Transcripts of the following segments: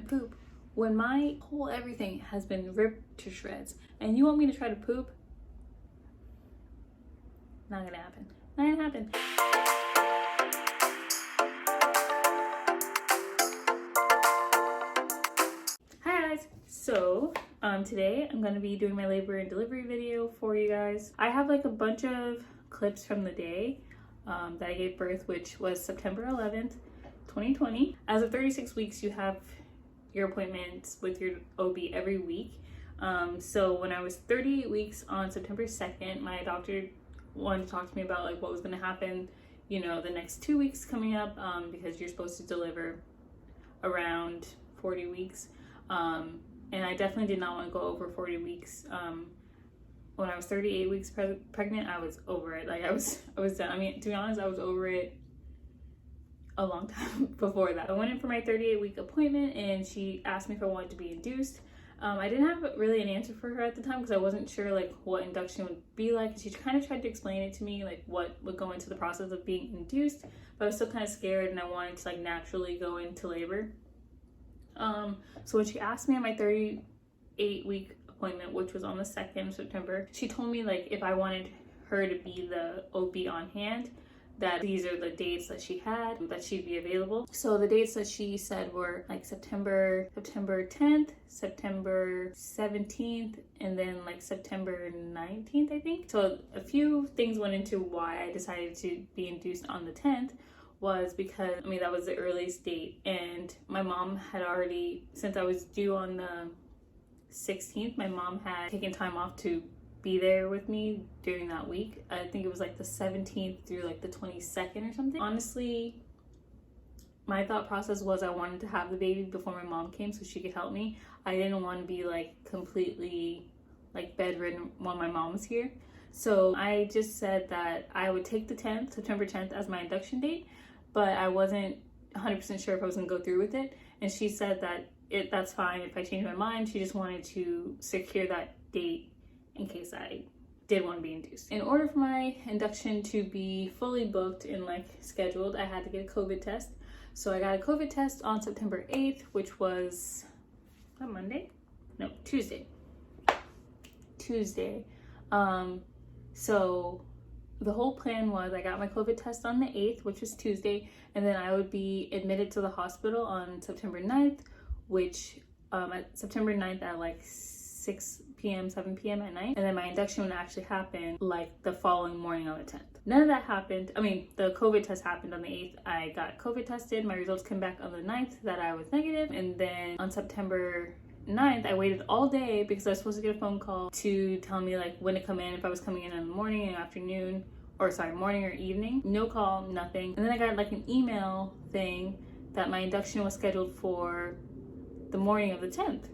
poop when my whole everything has been ripped to shreds, and you want me to try to poop? Not gonna happen. Not gonna happen. Hi guys. So today I'm gonna be doing my labor and delivery video for you guys. I have like a bunch of clips from the day that I gave birth, which was September 11th, 2020. As of 36 weeks, you have your appointments with your OB every week. So when I was 38 weeks on September 2nd, my doctor wanted to talk to me about like what was going to happen, you know, the next 2 weeks coming up, because you're supposed to deliver around 40 weeks. And I definitely did not want to go over 40 weeks. When I was 38 weeks pregnant, I was over it. Like I was done. I mean, to be honest, I was over it a long time before that. I went in for my 38-week appointment and she asked me if I wanted to be induced. I didn't have really an answer for her at the time because I wasn't sure like what induction would be like. She kind of tried to explain it to me, like what would go into the process of being induced, but I was still kind of scared and I wanted to like naturally go into labor. So when she asked me on my 38-week appointment, which was on the 2nd of September, she told me like if I wanted her to be the OB on hand, that these are the dates that she had, that she'd be available. So the dates that she said were like September 10th, September 17th, and then like September 19th, I think. So a few things went into why I decided to be induced on the 10th was because, I mean, that was the earliest date. And my mom had already, since I was due on the 16th, my mom had taken time off to be there with me during that week. I think it was like the 17th through like the 22nd or something. Honestly, my thought process was I wanted to have the baby before my mom came so she could help me. I didn't want to be like completely like bedridden while my mom was here. So I just said that I would take the 10th, September 10th as my induction date, but I wasn't 100% sure if I was gonna go through with it. And she said that that's fine if I change my mind. She just wanted to secure that date in case I did want to be induced. In order for my induction to be fully booked and like scheduled, I had to get a COVID test. So I got a COVID test on September 8th, which was a Monday? No, Tuesday. So the whole plan was I got my COVID test on the 8th, which was Tuesday, and then I would be admitted to the hospital on September 9th, which at September 9th at like 6 p.m., 7 p.m. at night. And then my induction would actually happen like the following morning on the 10th. None of that happened. I mean, the COVID test happened on the 8th. I got COVID tested. My results came back on the 9th that I was negative. And then on September 9th, I waited all day because I was supposed to get a phone call to tell me like when to come in, if I was coming in the morning and afternoon, or sorry, morning or evening. No call, nothing. And then I got like an email thing that my induction was scheduled for the morning of the 10th.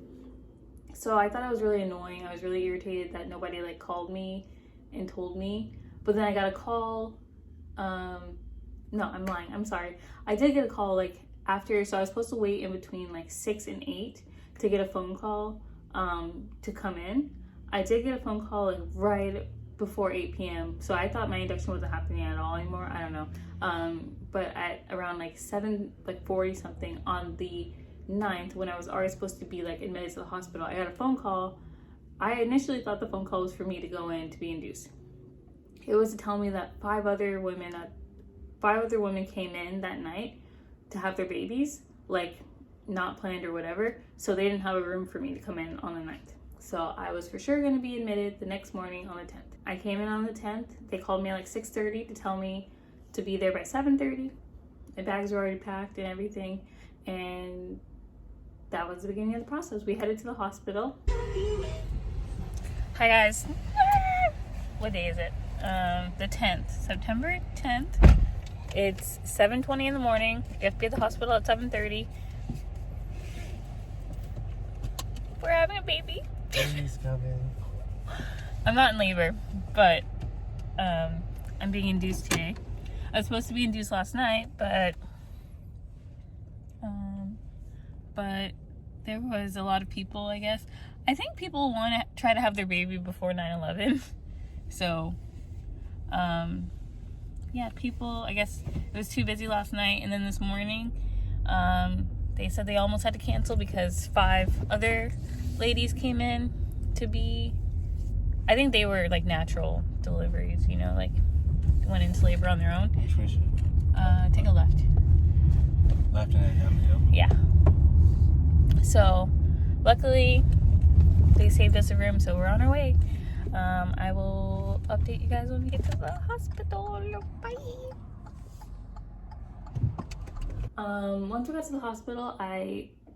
So I thought it was really annoying. I was really irritated that nobody like called me and told me. But then I got a call. No, I'm lying. I'm sorry. I did get a call like after. So I was supposed to wait in between like 6 and 8 to get a phone call to come in. I did get a phone call like right before 8 p.m. So I thought my induction wasn't happening at all anymore. I don't know. But at around like 7:40 something on the 9th, when I was already supposed to be like admitted to the hospital, I got a phone call. I initially thought the phone call was for me to go in to be induced. It was to tell me that five other women came in that night to have their babies, like not planned or whatever, so they didn't have a room for me to come in on the 9th. So I was for sure going to be admitted the next morning on the 10th. I came in on the 10th. They called me at like 6:30 to tell me to be there by 7:30. My bags were already packed and everything, and that was the beginning of the process. We headed to the hospital. Hi guys. What day is it? The 10th, September 10th. It's 7:20 in the morning. You have to be at the hospital at 7:30. We're having a baby. Baby's coming. I'm not in labor, but I'm being induced today. I was supposed to be induced last night, but there was a lot of people, I guess. I think people want to try to have their baby before 9/11. So, yeah, people, I guess it was too busy last night. And then this morning, they said they almost had to cancel because 5 other ladies came in to be, I think they were like natural deliveries, you know, like went into labor on their own. Which way should Take a left. left and then down the hill? Yeah. So, luckily, they saved us a room, so we're on our way. I will update you guys when we get to the hospital. Bye. Once we got to the hospital,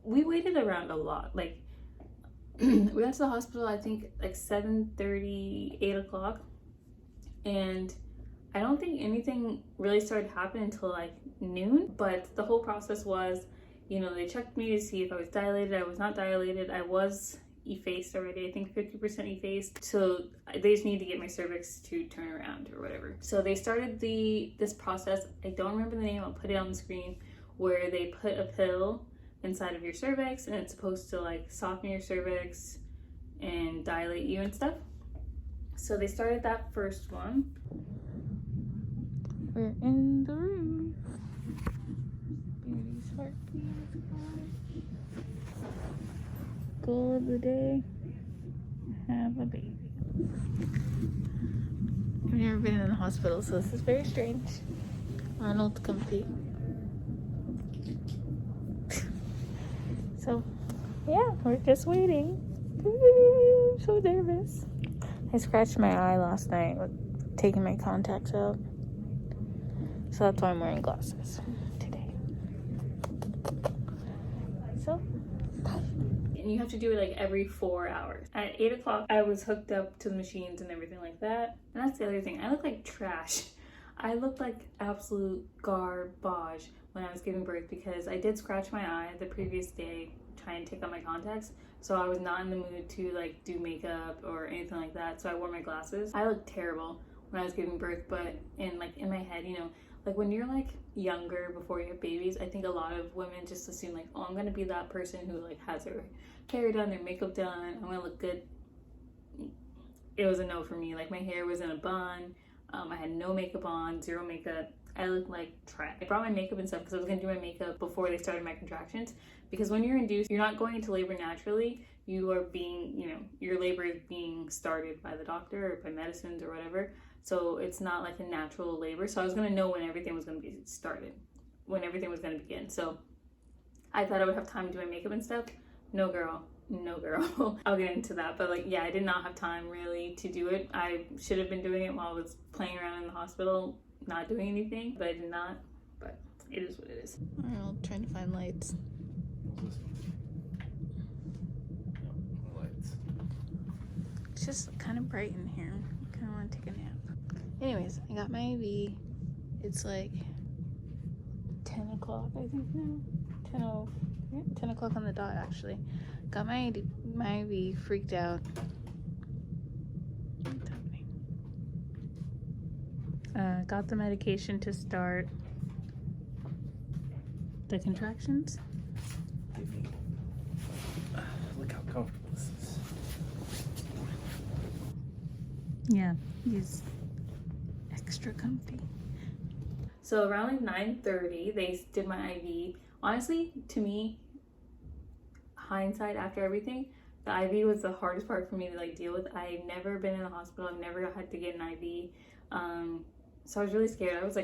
we waited around a lot. Like, we got to the hospital, I think, like 7:30, 8 o'clock. And I don't think anything really started happening until like noon. But the whole process was, you know, they checked me to see if I was dilated. I was not dilated. I was effaced already, I think 50% effaced. So they just need to get my cervix to turn around or whatever. So they started this process. I don't remember the name. I'll put it on the screen, where they put a pill inside of your cervix and it's supposed to like soften your cervix and dilate you and stuff. So they started that first one. We're in the room. Beauty's heartbeat. Goal of the day: have a baby. I've never been in the hospital, so this is very strange. Arnold's comfy. So, yeah, we're just waiting. I'm so nervous. I scratched my eye last night with taking my contacts out. So that's why I'm wearing glasses today. So, and you have to do it like every 4 hours. At 8 o'clock, I was hooked up to the machines and everything like that. And that's the other thing. I look like trash. I looked like absolute garbage when I was giving birth because I did scratch my eye the previous day trying to take out my contacts. So I was not in the mood to like do makeup or anything like that. So I wore my glasses. I looked terrible when I was giving birth, but in my head, you know, like when you're like younger before you have babies, I think a lot of women just assume like, oh, I'm gonna be that person who like has their hair done, their makeup done, I'm gonna look good. It was a no for me. Like my hair was in a bun. I had no makeup on, 0 makeup. I looked like trash. I brought my makeup and stuff because I was gonna do my makeup before they started my contractions. Because when you're induced, you're not going into labor naturally. You are being, you know, your labor is being started by the doctor or by medicines or whatever. So it's not like a natural labor. So I was gonna know when everything was gonna be started, when everything was gonna begin. So I thought I would have time to do my makeup and stuff. No girl. No girl. I'll get into that, but like, yeah, I did not have time really to do it. I should have been doing it while I was playing around in the hospital, not doing anything, but I did not. But it is what it is. I'm trying to find lights. Lights. It's just kind of bright in here. I kind of want to take a nap. Anyways, I got my IV. It's like 10 o'clock, I think now. 10 o'clock on the dot, actually. Got my IV, freaked out. What's happening? Got the medication to start the contractions. Look how comfortable this is. Yeah, he's extra comfy. So around like 9:30, they did my IV. Honestly, to me, hindsight after everything, the IV was the hardest part for me to like deal with. I've never been in the hospital. I've never had to get an IV. So I was really scared.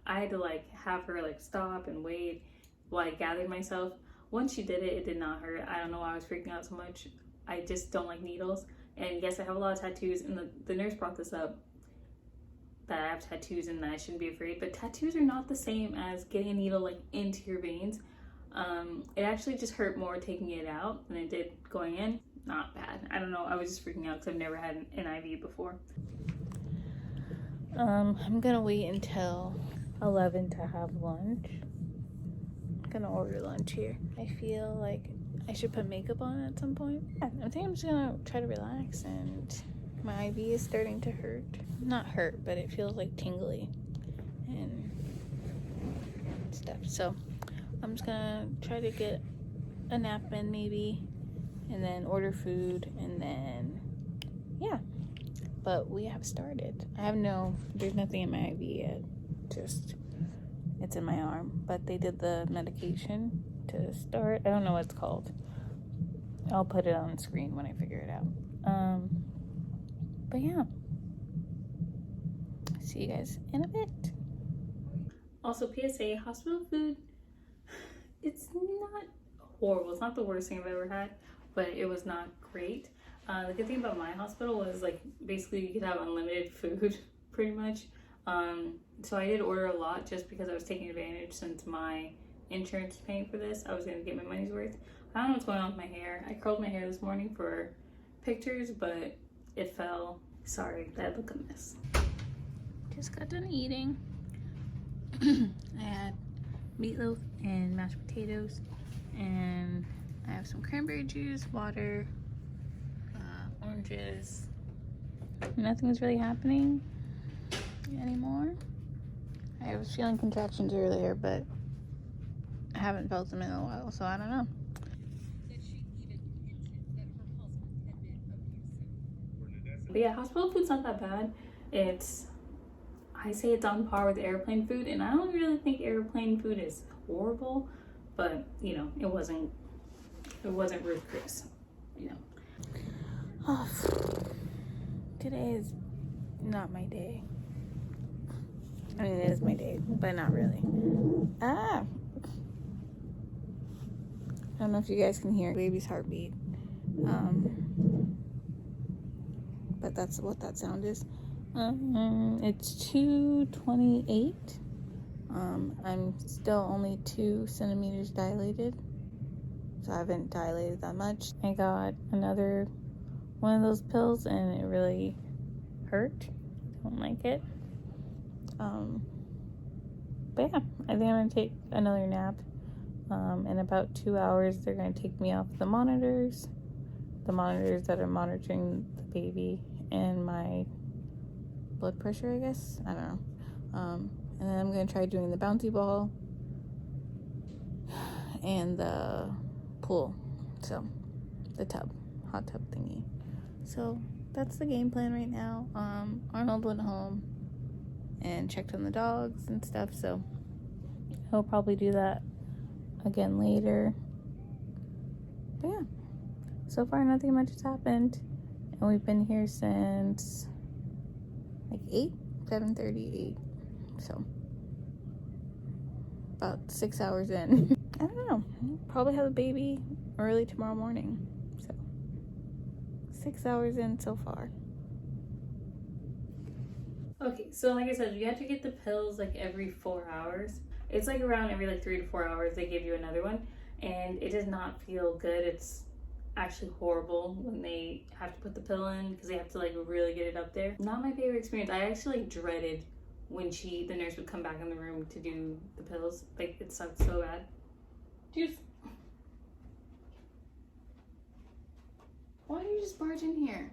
I had to like have her like stop and wait while I gathered myself. Once she did it, it did not hurt. I don't know why I was freaking out so much. I just don't like needles. And yes, I have a lot of tattoos, and the nurse brought this up, that I have tattoos and that I shouldn't be afraid. But tattoos are not the same as getting a needle like into your veins. It actually just hurt more taking it out than it did going in. Not bad. I don't know. I was just freaking out because I've never had an IV before. I'm gonna wait until 11 to have lunch. I'm gonna order lunch here. I feel like I should put makeup on at some point. Yeah, I think I'm just gonna try to relax, and my IV is starting to hurt. Not hurt, but it feels like tingly and stuff. So I'm just gonna try to get a nap in maybe, and then order food, and then yeah. But we have started. There's nothing in my IV yet. Just, it's in my arm. But they did the medication to start. I don't know what it's called. I'll put it on the screen when I figure it out. But yeah. See you guys in a bit. Also, PSA, hospital food, it's not horrible. It's not the worst thing I've ever had, but it was not great. The good thing about my hospital was, like, basically you could have unlimited food, pretty much. So I did order a lot just because I was taking advantage since my insurance is paying for this. I was going to get my money's worth. I don't know what's going on with my hair. I curled my hair this morning for pictures, but it fell. Sorry, that looked a mess. Just got done eating. I had meatloaf and mashed potatoes, and I have some cranberry juice, water, oranges. Nothing's really happening anymore. I was feeling contractions earlier, but I haven't felt them in a while, so I don't know. But yeah, hospital food's not that bad. I say it's on par with airplane food, and I don't really think airplane food is horrible, but you know, it wasn't Ruth Chris, you know. Oh, today is not my day. I mean, it is my day, but not really. I don't know if you guys can hear baby's heartbeat, but that's what that sound is. It's 2:28. I'm still only 2 centimeters dilated, so I haven't dilated that much. I got another one of those pills, and it really hurt. I don't like it. But yeah, I think I'm gonna take another nap. In about 2 hours, they're gonna take me off the monitors that are monitoring the baby and my blood pressure, I guess. I don't know. And then I'm gonna try doing the bouncy ball and the pool, so the hot tub thingy. So that's the game plan right now. Arnold went home and checked on the dogs and stuff, so he'll probably do that again later. But yeah, so far nothing much has happened, and we've been here since like 7:38, so about 6 hours in. I don't know, probably have a baby early tomorrow morning, so 6 hours in so far. Okay, so like I said, you have to get the pills like every 4 hours. It's like around every like 3 to 4 hours they give you another one, and it does not feel good. It's actually horrible when they have to put the pill in because they have to like really get it up there. Not my favorite experience. I actually like dreaded when the nurse would come back in the room to do the pills. Like, it sucked so bad. Juice. Why do you just barge in here?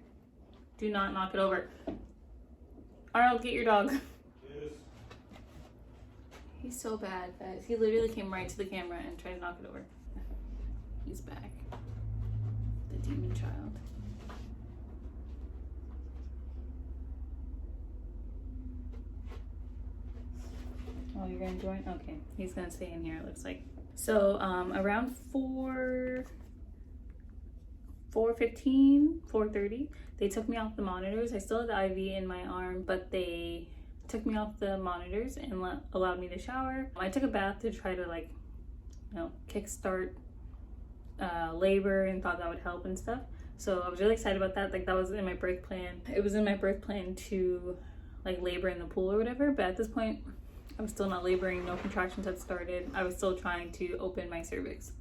Do not knock it over. Arnold, get your dog. Yes. He's so bad, guys. He literally came right to the camera and tried to knock it over. He's back. The demon child. Oh, you're gonna join? Okay, he's gonna stay in here, it looks like. So, around 4:15, 4:30, they took me off the monitors. I still had the IV in my arm, but they took me off the monitors and allowed me to shower. I took a bath to try to, like, you know, kickstart labor, and thought that would help and stuff. So I was really excited about that. Like, that was in my birth plan. It was in my birth plan to like labor in the pool or whatever, but at this point I was still not laboring. No contractions had started. I was still trying to open my cervix,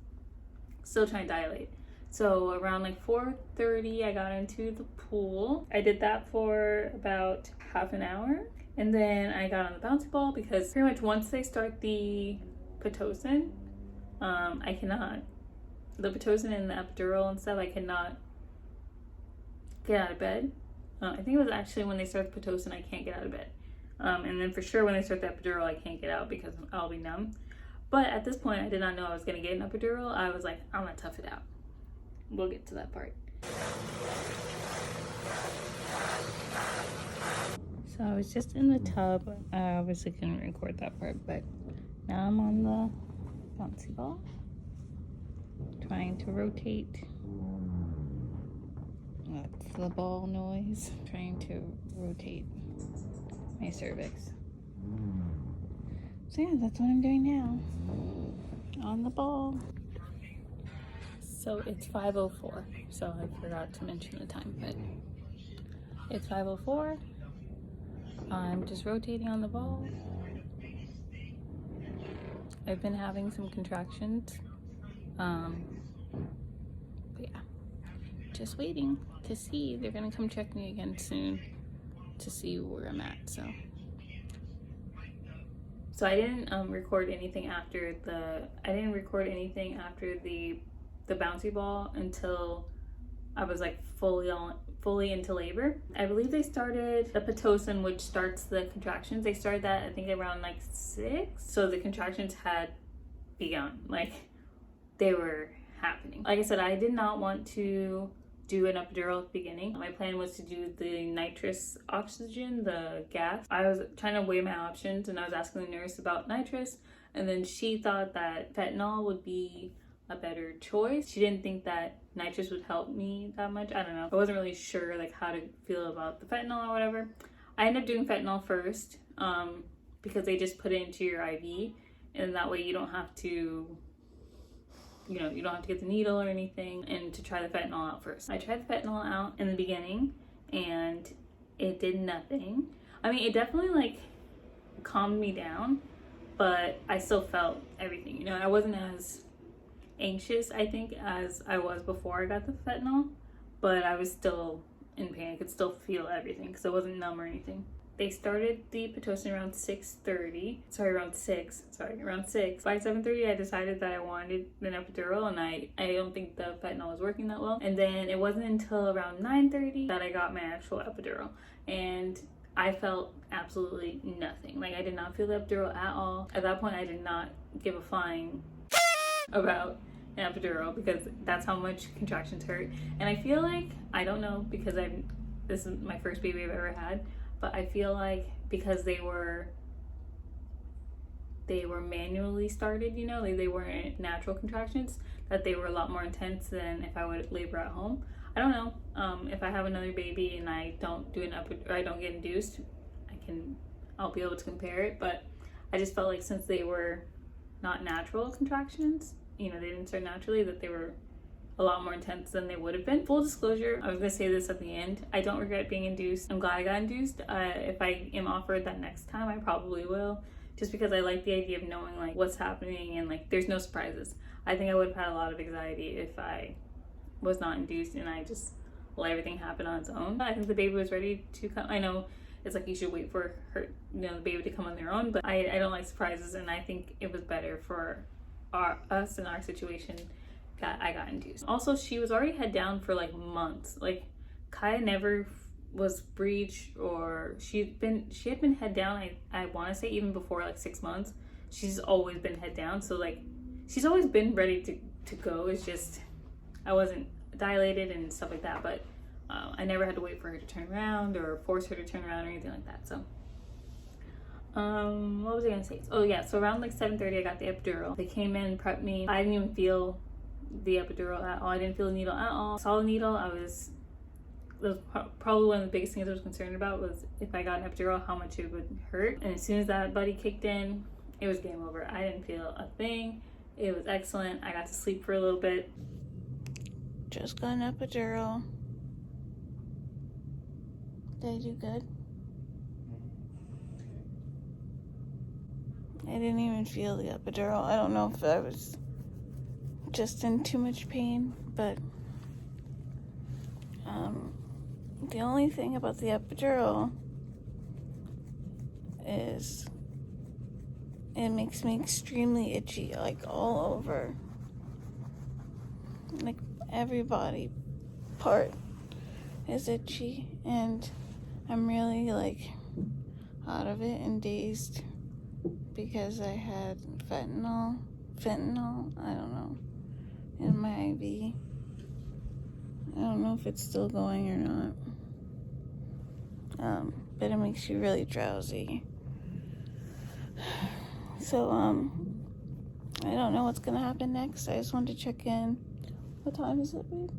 still trying to dilate. So around like 4:30 I got into the pool. I did that for about half an hour, and then I got on the bouncy ball because pretty much once they start the Pitocin, I cannot, the Pitocin and the epidural and stuff, I cannot get out of bed. I think it was actually when they start the Pitocin I can't get out of bed. And then for sure when they start the epidural I can't get out because I'll be numb. But at this point I did not know I was going to get an epidural. I was like, I'm going to tough it out. We'll get to that part. So I was just in the tub. I obviously couldn't record that part, but now I'm on the bouncy ball. Trying to rotate. That's the ball noise. Trying to rotate my cervix. So yeah, that's what I'm doing now. On the ball. So it's 5:04. So I forgot to mention the time, but it's 5:04. I'm just rotating on the ball. I've been having some contractions. But yeah, just waiting to see. They're gonna come check me again soon to see where I'm at. So I didn't record anything after the bouncy ball until I was like fully into labor. I believe they started the Pitocin, which starts the contractions. They started that I think around like 6. So the contractions had begun. Like they were happening. Like I said, I did not want to do an epidural at the beginning. My plan was to do the nitrous oxygen, the gas. I was trying to weigh my options and I was asking the nurse about nitrous, and then she thought that fentanyl would be a better choice. She didn't think that nitrous would help me that much. I don't know. I wasn't really sure like how to feel about the fentanyl or whatever. I ended up doing fentanyl first because they just put it into your IV, and that way you don't have to you don't have to get the needle or anything, and to try the fentanyl out first. I tried the fentanyl out in the beginning and it did nothing. I mean, it definitely like calmed me down, but I still felt everything. I wasn't as anxious, I think, as I was before I got the fentanyl, but I was still in pain. I could still feel everything because I wasn't numb or anything. They started the Pitocin around 6:30. Around 6. By 7:30, I decided that I wanted an epidural, and I don't think the fentanyl was working that well. And then it wasn't until around 9:30 that I got my actual epidural, and I felt absolutely nothing. Like, I did not feel the epidural at all. At that point, I did not give a flying about an epidural because that's how much contractions hurt. And I feel like, I don't know, because this is my first baby I've ever had, but I feel like because they were manually started, they weren't natural contractions, that they were a lot more intense than if I would labor at home. I don't know. If I have another baby and I don't do I don't get induced, I'll be able to compare it. But I just felt like since they were not natural contractions, they didn't start naturally, that they were a lot more intense than they would have been. Full disclosure, I was gonna say this at the end, I don't regret being induced. I'm glad I got induced. If I am offered that next time, I probably will, just because I like the idea of knowing like what's happening and like there's no surprises. I think I would have had a lot of anxiety if I was not induced and I just let everything happen on its own. I think the baby was ready to come. I know it's like you should wait for her, the baby to come on their own, but I don't like surprises, and I think it was better for us in our situation that I got induced. Also, she was already head down for like months. Like, Kaia never was breech, or she had been head down, I want to say even before like 6 months. She's always been head down, so like she's always been ready to go. It's just I wasn't dilated and stuff like that, but I never had to wait for her to turn around or force her to turn around or anything like that. So what was I gonna say? Oh yeah, so around like 7:30 I got the epidural. They came in, prepped me. I didn't even feel the epidural at all. I didn't feel the needle at all. I saw the needle. That was probably one of the biggest things I was concerned about, was if I got an epidural, how much it would hurt. And as soon as that buddy kicked in, it was game over. I didn't feel a thing. It was excellent. I got to sleep for a little bit. Just got an epidural. Did I do good? I didn't even feel the epidural. I don't know if I was just in too much pain, but the only thing about the epidural is it makes me extremely itchy, like all over. Like every body part is itchy, and I'm really like out of it and dazed because I had fentanyl, I don't know, in my IV. I don't know if it's still going or not. But it makes you really drowsy. So, I don't know what's gonna happen next. I just wanted to check in. What time is it, babe?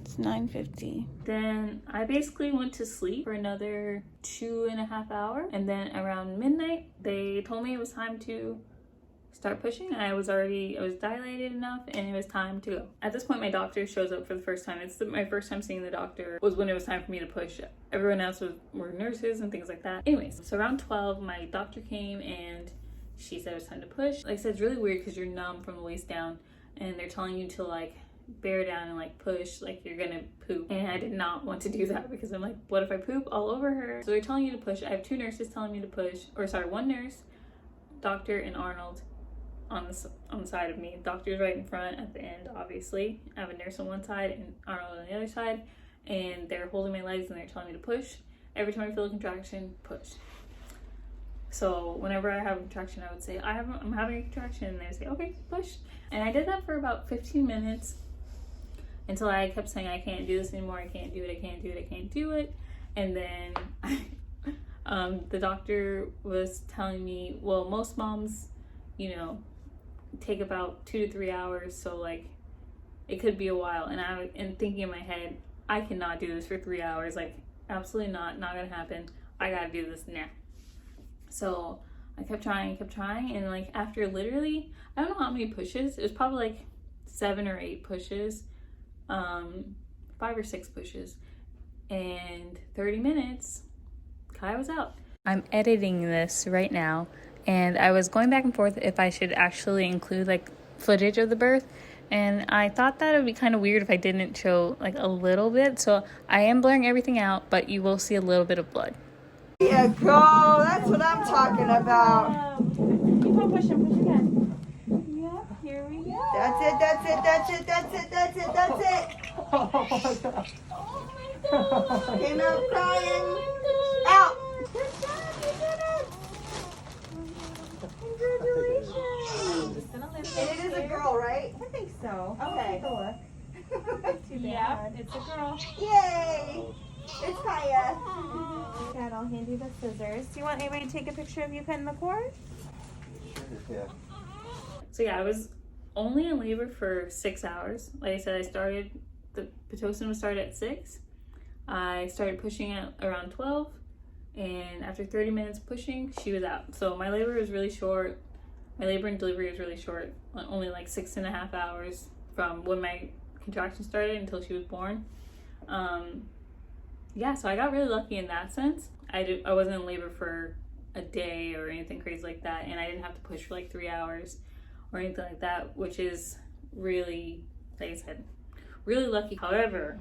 It's 9:50. Then I basically went to sleep for another 2.5 hours. And then around midnight, they told me it was time to start pushing. I was dilated enough and it was time to go. At this point, my doctor shows up for the first time. It's my first time seeing the doctor was when it was time for me to push. Everyone else were nurses and things like that. Anyways, so around 12, my doctor came and she said it was time to push. Like I said, it's really weird because you're numb from the waist down and they're telling you to like bear down and like push like you're gonna poop. And I did not want to do that because I'm like, what if I poop all over her? So they're telling you to push. I have 2 nurses telling me to push, or sorry, 1 nurse, doctor, and Arnold on the side of me. Doctor's right in front at the end, obviously. I have a nurse on one side and Arnold on the other side, and they're holding my legs and they're telling me to push. Every time I feel a contraction, push. So whenever I have a contraction, I would say, I'm having a contraction, and they would say, okay, push. And I did that for about 15 minutes until I kept saying, I can't do this anymore, I can't do it, I can't do it, I can't do it. And then the doctor was telling me, well, most moms, you know, take about 2 to 3 hours, so like it could be a while. And and thinking in my head, I cannot do this for 3 hours, like absolutely not gonna happen. I gotta do this now. So I kept trying, and like after literally, I don't know how many pushes, it was probably like 7 or 8 pushes, 5 or 6 pushes, and 30 minutes, Kaia was out. I'm editing this right now, and I was going back and forth if I should actually include like footage of the birth, and I thought that it would be kind of weird if I didn't show like a little bit, so I am blurring everything out, but you will see a little bit of blood. Yeah, go. That's what I'm talking about. Keep on pushing, push again. Yep, here we go. That's it, that's it, that's it, that's it, that's it, that's it. Oh my god. Came out crying. Out. Good job, you did it. Congratulations. And it is a girl, right? I think so. Okay. Take a look. Yeah, it's a girl. Yay. It's Kaia. Dad, I'll hand you the scissors. Do you want anybody to take a picture of you cutting the cord? Yeah. So yeah, I was only in labor for 6 hours. Like I said, the Pitocin was started at 6. I started pushing at around 12, and after 30 minutes pushing, she was out. So my labor was really short. My labor and delivery was really short, only like 6.5 hours from when my contraction started until she was born. Yeah, so I got really lucky in that sense. I wasn't in labor for a day or anything crazy like that, and I didn't have to push for like 3 hours or anything like that, which is really, like I said, really lucky. However,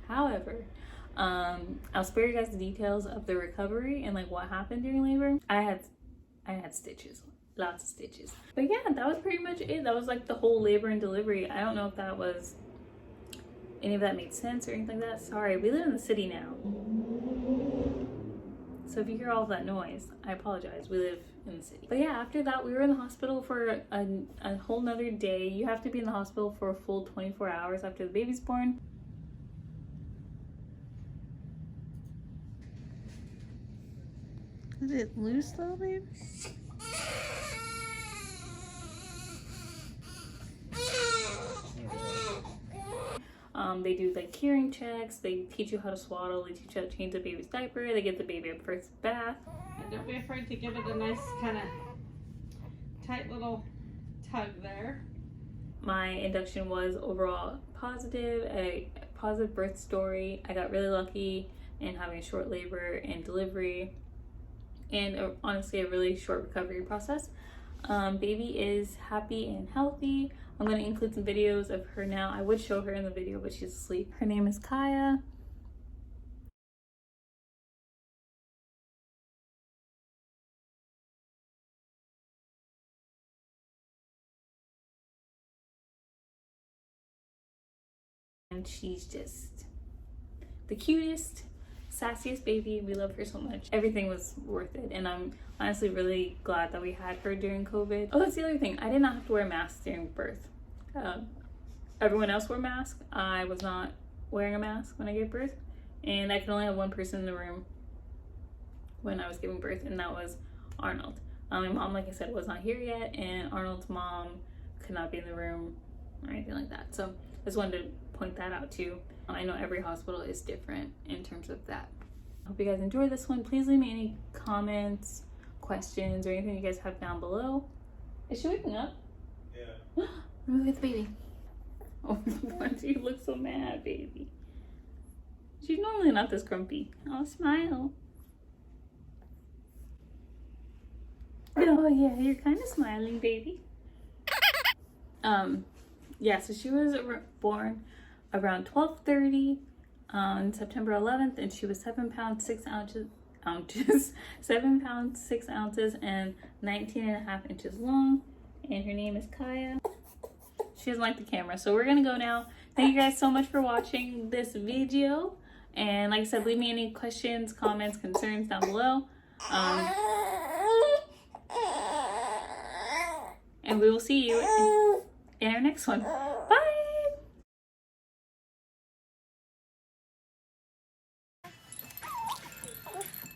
I'll spare you guys the details of the recovery and like what happened during labor. I had stitches, lots of stitches. But yeah, that was pretty much it. That was like the whole labor and delivery. I don't know if that was any of that made sense or anything like that. Sorry, we live in the city now, so if you hear all of that noise, I apologize. We live in the city. But yeah, after that, we were in the hospital for a whole nother day. You have to be in the hospital for a full 24 hours after the baby's born. Is it loose though, babe? They do like hearing checks, they teach you how to swaddle, they teach you how to change the baby's diaper, they get the baby a first bath. And don't be afraid to give it a nice kind of tight little tug there. My induction was overall positive, a positive birth story. I got really lucky in having a short labor and delivery, and honestly a really short recovery process. Baby is happy and healthy. I'm going to include some videos of her now. I would show her in the video, but she's asleep. Her name is Kaia. And she's just the cutest, sassiest baby. We love her so much. Everything was worth it, and I'm honestly really glad that we had her during COVID. Oh, that's the other thing. I did not have to wear masks during birth. Everyone else wore masks. I was not wearing a mask when I gave birth, and I could only have one person in the room when I was giving birth, and that was Arnold. My mom, like I said, was not here yet, and Arnold's mom could not be in the room or anything like that. So I just wanted to point that out too. I know every hospital is different in terms of that. I hope you guys enjoyed this one. Please leave me any comments, questions, or anything you guys have down below. Is she waking up? Yeah. Let me look at the baby. Oh, why do you look so mad, baby? She's normally not this grumpy. Oh, smile. Oh yeah, you're kind of smiling, baby. Yeah, so she was born around 12:30 on September 11th, and she was 7 pounds 6 ounces 7 pounds 6 ounces and 19.5 inches long. And her name is Kaia. She doesn't like the camera, so we're gonna go now. Thank you guys so much for watching this video, and like I said, leave me any questions, comments, concerns down below, and we will see you in our next one.